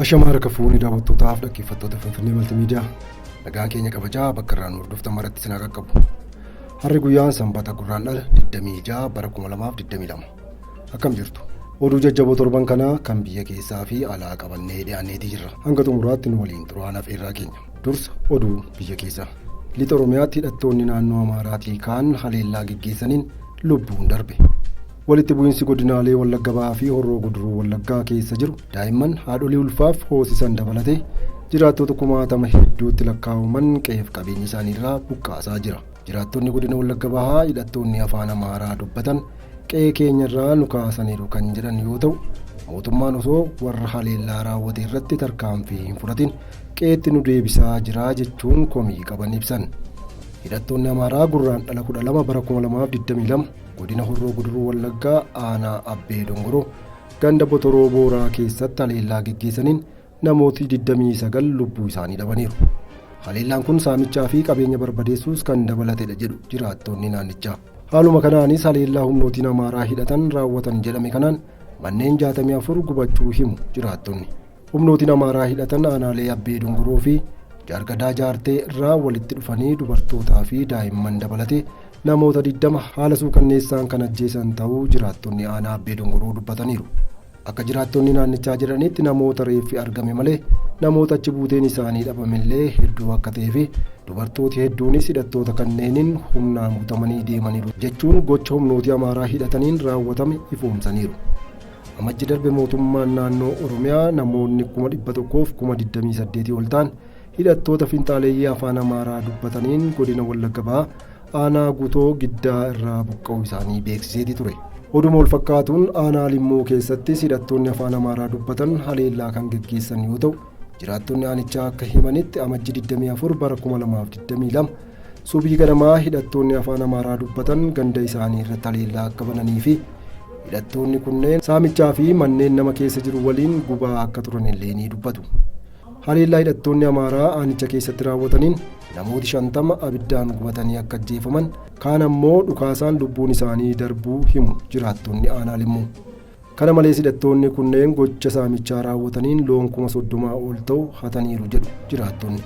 Ashamaara kafuuni daawwattootaaf dhaggeeffattoota Finfinnee Maltiimiidiyaa nagaan keenya kabajaa bakka irraa nu hordoftan maratti isin haa qaqqabu. Harri guyyaan Sanbata Gurraandhala 26 bara 2022. Akkam jirtu? Oduu jajjaboo torban kanaa kan biyya keessaa fi alaa qabannee dhiyaanneetii jirra. Hanga xumuraatti nu waliin xuraanaaf irraa keenya. Dursa oduu biyya keessaa. Lixa Oromiyaatti hidhattoonni naannoo Amaaraatii kaan haleellaa geggeessaniin lubbuun darbe. Walitti bu'iinsi godinaalee Wallagga Bahaa fi Horroo Guduruu Wallaggaa keessa jiru daa'imman haadholii ulfaaf hoosisan dabalatee jiraattota 60,000 hedduutti lakkaa'aman qe'eef qabeenya isaaniirraa buqqaasaa jira. Jiraattonni godina Wallagga Bahaa hidhattoonni afaan Amaaraa dubbatan qe'ee keenyarraa nu kaasaniiru kan jedhan yoo ta'u, mootummaan osoo warra haleellaa raawwate irratti tarkaanfii hin fudhatin qe'eetti nu deebisaa jira jechuun komii qaban ibsan. Hidhattoonni Amaaraa Gurraandhala 12 bara 2022 godina Horroo Guduruu Wallaggaa aanaa Abbee Dongoroo ganda Botoroo Booraa keessatti haleellaa geggeessaniin namooti 29 lubbuu isaanii dhabaniiru. Haleellaan kun saamichaa fi qabeenya barbadeessuus kan dabalatedha jedhu jiraattonni naannichaa. Haaluma kanaanis haleellaa humnootiin Amaaraa hidhatan raawwatan jedhame kanaan manneen 64 gubachuu himu jiraattonni. Humnootiin Amaaraa hidhatan aanaalee Abbee Dongoroo fi Jaargadaa Jaartee irraa walitti dhufanii dubartootaa fi daa'imman dabalatee namoota 20 haala suukanneessaan kan ajjeesan ta'uu jiraattonni aanaa Abbee Dongoroo dubbataniiru. Akka jiraattonni naannichaa jedhanitti namoota reeffi argame malee namoota achi buuteen isaanii dhabamillee hedduu akka ta'ee fi dubartooti hedduunis hidhattoota kanneeniin humnaan guutamanii deemaniiru jechuun gocha humnooti Amaaraa hidhataniin raawwatame ifoomsaniiru. Amajji darbe mootummaan naannoo Oromiyaa namoonni 128 ol ta'an hidhattoota finxaaleeyyii afaan Amaaraa dubbataniin godina Wallagga Bahaa aanaa Gutoo Giddaa irraa buqqa'uu isaanii beeksiseeti ture. Oduma wal fakkaatuun aanaa Limmoo keessattis hidhattoonni afaan Amaaraa dubbatan haleellaa kan geggeessan yoo ta'u, jiraattonni aanichaa akka himanitti amajji 24 bara 2022 subii ganamaa hidhattoonni afaan Amaaraa dubbatan ganda isaanii irratti haleellaa akka bananii fi hidhattoonni kunneen saamichaa fi manneen nama keessa jiru waliin gubaa akka turan illee ni dubbatu. Haleellaa hidhattoonni Amaaraa aanicha keessatti raawwataniin namooti 50 abiddaan gubatanii akka ajjeefaman kaan ammoo dhukaasaan lubbuun isaanii darbuu himu jiraattonni aanaa Limmoo. Kana malees hidhattoonni kunneen gocha saamichaa raawwataniin loon 30 ol ta'u hataniiru jedhu jiraattonni.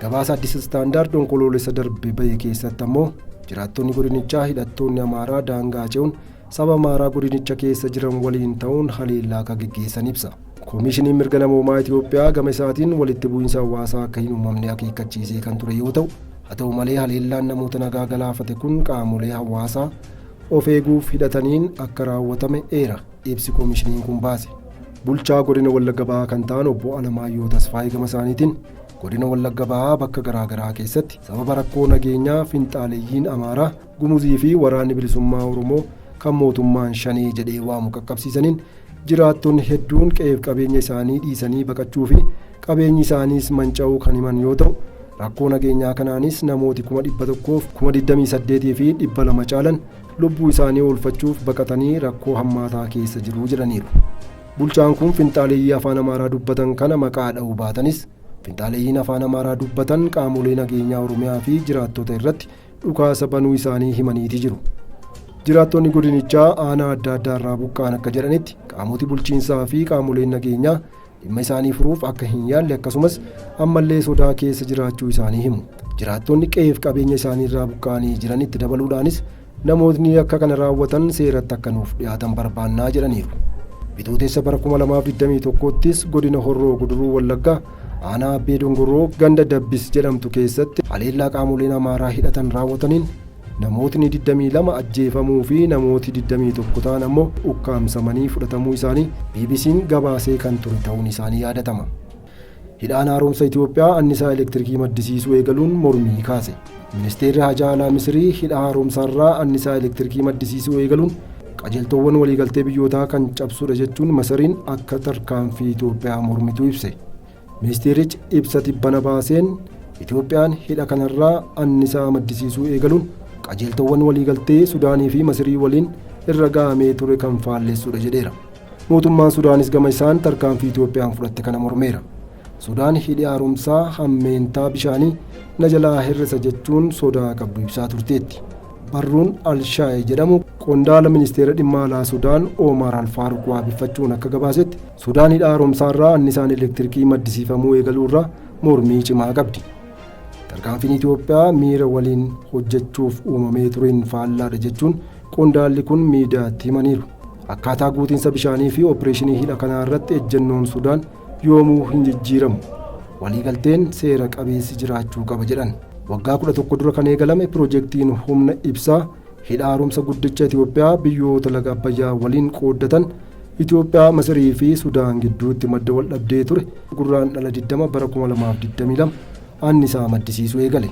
Gabaasa Addis Istaandaard onkoloolessa darbe bahe keessatti ammoo jiraattonni godinichaa hidhattoonni Amaaraa daangaa ce'uun saba Amaaraa godinicha keessa jiran waliin ta'uun haleellaa akka geggeessan ibsa. Koomishiniin mirga namoomaa Itoophiyaa gama isaatiin walitti bu'iinsa hawaasaa akka hin uumamne akeekkachiisee kan ture yoo ta'u, haa ta'u malee haleellaan namoota nagaa galaafate kun qaamolee hawaasaa of eeguuf hidhataniin akka raawwatame eera ibsi koomishiniin kun baase. Bulchaa godina Wallagga Bahaa kan ta'an obbo Alamaayyoo Tasfaayee gama isaaniitiin godina Wallagga Bahaa bakka garaagaraa keessatti sababa rakkoo nageenyaa finxaaleeyyiin Amaaraa Gumuzii fi waraanni bilisummaa Oromoo kan mootummaan shanee jedhee waamu qaqqabsiisaniin jiraattonni hedduun qe'eef qabeenya isaanii dhiisanii baqachuu fi qabeenyi isaaniis manca'uu kan himan yoo ta'u, rakkoo nageenyaa kanaanis namooti 128 fi 200 caalan lubbuu isaanii oolfachuuf baqatanii rakkoo hammaataa keessa jiru jedhaniiru. Bulchaan kun finxaaleeyyii afaan Amaaraa dubbatan kana maqaa dha'uu baatanis finxaaleeyyiin afaan Amaaraa dubbatan qaamolee nageenyaa Oromiyaa fi jiraattota irratti dhukaasa banuu isaanii himaniiti jiru. Jiraattonni godinichaa aanaa adda addaa irraa buqqa'an akka jedhanitti qaamoti bulchiinsaa fi qaamoleen nageenyaa dhimma isaanii furuuf akka hin yaalle akkasumas ammallee sodaa keessa jiraachuu isaanii himu. Jiraattonni qe'eef qabeenya isaanii irraa buqqa'anii jiranitti dabaluudhaanis namootni akka kana raawwatan seeratti akka nuuf dhiyaatan barbaannaa jedhaniiru. Bitootessa bara 2021ttis godina Horroo Guduruu Wallaggaa aanaa Abbee Dongoroo ganda Dabbis jedhamtu keessatti haleellaa qaamoleen Amaaraa hidhatan raawwataniin namootni 22 ajjeefamuu fi namooti 21 ta'an ammoo ukkaamsamanii fudhatamuu isaanii BBC'n gabaasee kan ture ta'uun isaanii yaadatama. Hidhaan haaromsa Itoophiyaa annisaa elektirikii maddisiisuu eegaluun mormii kaase. Ministeerri Hajaa Alaa Misirii hidha haaromsaarraa annisaa elektirikii maddisiisuu eegaluun qajeeltowwan waliigaltee biyyootaa kan cabsudha jechuun Masiriin akka tarkaanfii Itoophiyaa mormitu ibse. Ministeerichi ibsa tibbana baaseen Itoophiyaan hidha kanarraa annisaa maddisiisuu eegaluun qajeeltowwan waliigaltee Sudaanii fi Masirii waliin irra ga'amee ture kan faalleessudha jedheera. Mootummaan Sudaanis gama isaan tarkaanfii Itoophiyaan fudhatte kana mormeera. Sudaan hidhi haaromsaa hammeentaa bishaanii na jalaa hir'isa jechuun sodaa qabdu ibsaa turteetti. Barruun Alshaayee jedhamu qondaala ministeera dhimma alaa Sudaan Omar Al-Faaruq waabeffachuun akka gabaasetti Sudaan hidha haaromsaarraa annisaan elektirikii maddisiifamuu eegaluurraa mormii cimaa qabdi. Tarkaanfiin Itoophiyaa miira waliin hojjechuuf uumamee tureen faallaadha jechuun qondaalli kun miidiyaatti himaniiru. Akkaataa guutiinsa bishaanii fi opereeshinii hidha kanaa irratti ejjennoon Sudaan yoomuu hin jijjiiramu. Waliigalteen seera qabeessi jiraachuu qaba jedhan. Waggaa 11 dura kan eegalame piroojeektiin humna ibsaa hidha haaromsa guddicha Itoophiyaa biyyoota laga Abbayyaa waliin qooddatan Itoophiyaa, Masirii fi Sudaan gidduutti madda wal dhabdee ture guraandhala 20 bara 2022 annisaa maddisiisuu eegale.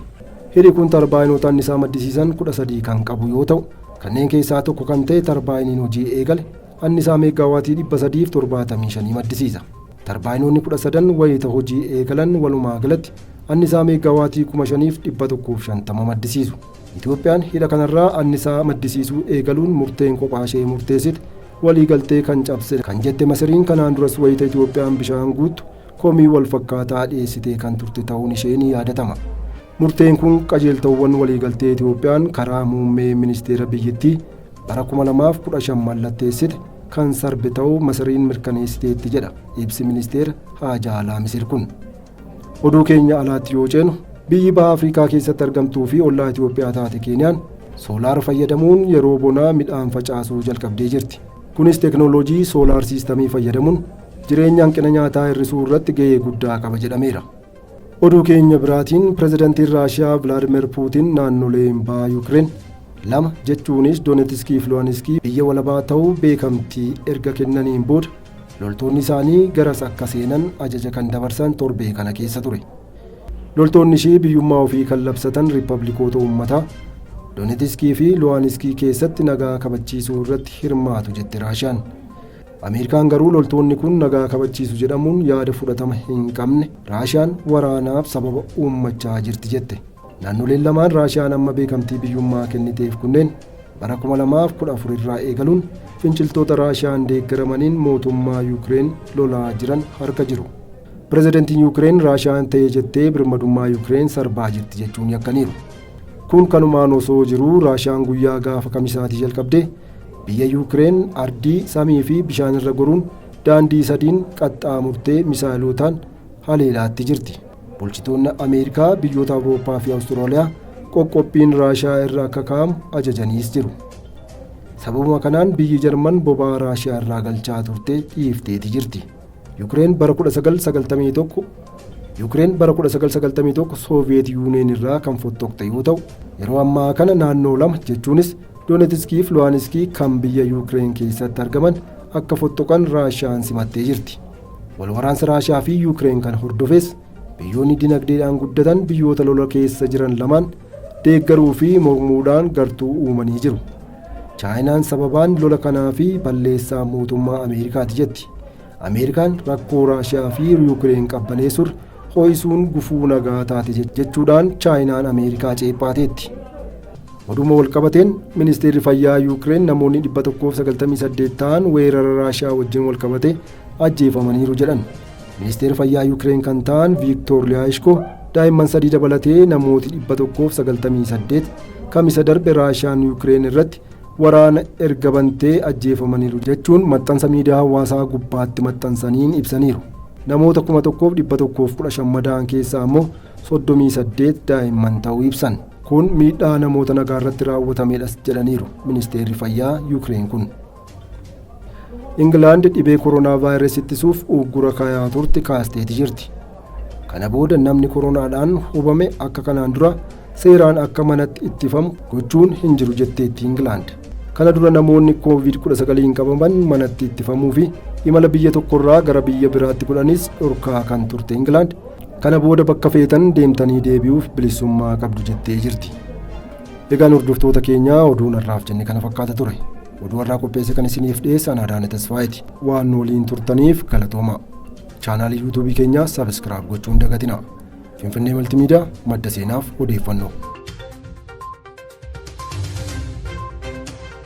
Hidhi kun tarbaayinoota annisaa maddisiisan 13 kan qabu yoo ta'u, kanneen keessaa tokko kan ta'e tarbaayiniin hojii eegale annisaa meegaawaatii 375 maddisiisa. Tarbaayinoonni 13 wayita hojii eegalan walumaa galatti annisaa meegaawaatii 5150 maddisiisu. Itoophiyaan hidha kanarraa annisaa maddisiisuu eegaluun murteen kophaa ishee murteessite waliigaltee kan cabse kan jette Masiriin kanaan duras wayita Itoophiyaan bishaan guuttu komii wal fakkaataa dhiyeessitee kan turte ta'uun ishee ni yaadatama. Murteen kun qajeeltawwan waliigaltee Itoophiyaan karaa muummee ministeera biyyattii bara 2015 mallatteessite kan sarbe ta'uu Masiriin mirkaneessiteetti jedha ibsi ministeera haajaa alaa Misir kun. Oduu keenya alaatti yoo ceenu biyyi baha Afrikaa keessatti argamtuu fi ollaa Itoophiyaa taate Keeniyaan soolaara fayyadamuun yeroo bonaa midhaan facaasuu jalqabdee jirti. Kunis teeknooloojii soolaar siistamii fayyadamuun jireenya hanqina nyaataa hir'isuu irratti gahee guddaa qaba jedhameera. Oduu keenya biraatiin pirezidaantiin Raashiyaa Vilaadimeer Puutiin naannoleen baha Yuukireen lama jechuunis Doonetskii fi Luhanskii biyya walabaa ta'uu beekamtii erga kennaniin booda loltoonni isaanii garas akka seenan ajaja kan dabarsan torbee kana keessa ture. Loltoonni ishee biyyummaa ofii kan labsatan riippablikoota uummataa Doonetskii fi Luhanskii keessatti nagaa kabachiisuu irratti hirmaatu jette Raashiyaan. Ameerikaan garuu loltoonni kun nagaa kabachiisu jedhamuun yaada fudhatama hin qabne Raashiyaan waraanaaf sababa uummachaa jirti jette. Naannoleen lamaan Raashiyaan amma beekamtii biyyummaa kenniteef kunneen bara 2014 irraa eegaluun finciltoota Raashiyaan deeggaramaniin mootummaa Yuukireen lolaa jiran harka jiru. Pirezidaantiin Yuukireen Raashiyaan ta'ee jettee birmadummaa Yuukireen sarbaa jirti jechuun yakkaniiru. Kun kanumaan osoo jiruu Raashiyaan guyyaa gaafa Kamisaatii jalqabdee biyya Yuukireen ardii samii fi bishaan irra goruun daandii sadiin qaxxaamurtee misaayilotaan haleelaatti jirti. Bulchitoonni Ameerikaa, biyyoota Awurooppaa fi Awustiraaliyaa qoqqobbiin Raashiyaa irra akka kaa'amu ajajaniis jiru. Sababuma kanaan biyyi Jarman boba'aa Raashiyaa irraa galchaa turte dhiifteeti jirti. Yuukireen bara 1991 Sooviyeet Yuuniyeen irraa kan fottokte yoo ta'u, yeroo ammaa kana naannoo lama jechuunis Doonetskii fi Luhanskii kan biyya Yuukireen keessatti argaman akka fottoqan Raashiyaan simattee jirti. Walwaraansa Raashiyaa fi Yuukireen kan hordofes biyyoonni dinagdeedhaan guddatan biyyoota lola keessa jiran lamaan deeggaruu fi mormuudhaan gartuu uumanii jiru. Chaayinaan sababaan lola kanaa fi balleessaa mootummaa Ameerikaati jetti. Ameerikaan rakkoo Raashiyaa fi Yuukireen qabbaneessuun ho'isuun gufuu nagaa taate jechuudhaan Chaayinaan Ameerikaa ceephaateetti. Oduma wal qabateen ministeerri fayyaa Yuukireen namoonni 198 ta'an weerara Raashiyaa wajjin wal qabate ajjeefamaniiru jedhan. Ministeerri fayyaa Yuukireen kan ta'an Viiktoor Liyaashko daa'imman 3 dabalatee namooti 198 kamisa darbe Raashiyaan Yuukireen irratti waraana erga bantee ajjeefamaniiru jechuun maxxansa miidiyaa hawaasaa gubbaatti maxxansaniin ibsaniiru. Namoota 1115 madaa'an keessaa immoo 38 daa'imman ta'uu ibsan. Kun miidhaa namoota nagaa irratti raawwatamedhas jedhaniiru ministeerri fayyaa Yuukireen kun. Ingilaand dhibee koronaa vaayirasii ittisuuf uggura kaa'aa turte kaasteeti jirti. Kana booda namni koronaadhaan hubame akka kanaan dura seeraan akka manatti ittifamu gochuun hin jiru jetteetti Ingilaand. Kana dura namoonni COVID-19 qabaman manatti ittifamuu fi imala biyya tokkorraa gara biyya biraatti godhanis dhorkaa kan turte Ingilaand. Kana booda bakka feetan deemtanii deebi'uuf bilisummaa qabdu jettee jirti. Egaan hordoftoota keenyaa oduun har'aaf jenne kana fakkaata ture. Oduu har'aa qopheesse kan isiniif dhiyeessan Adaana Tasfaayiiti. Waan waliin turtaniif galatoomaa. Chaanaalii yuutuubii keenyaa sabiskiraayib gochuun dagatinaa. Finfinnee Maltiimiidiyaa madda seenaaf odeeffannoo.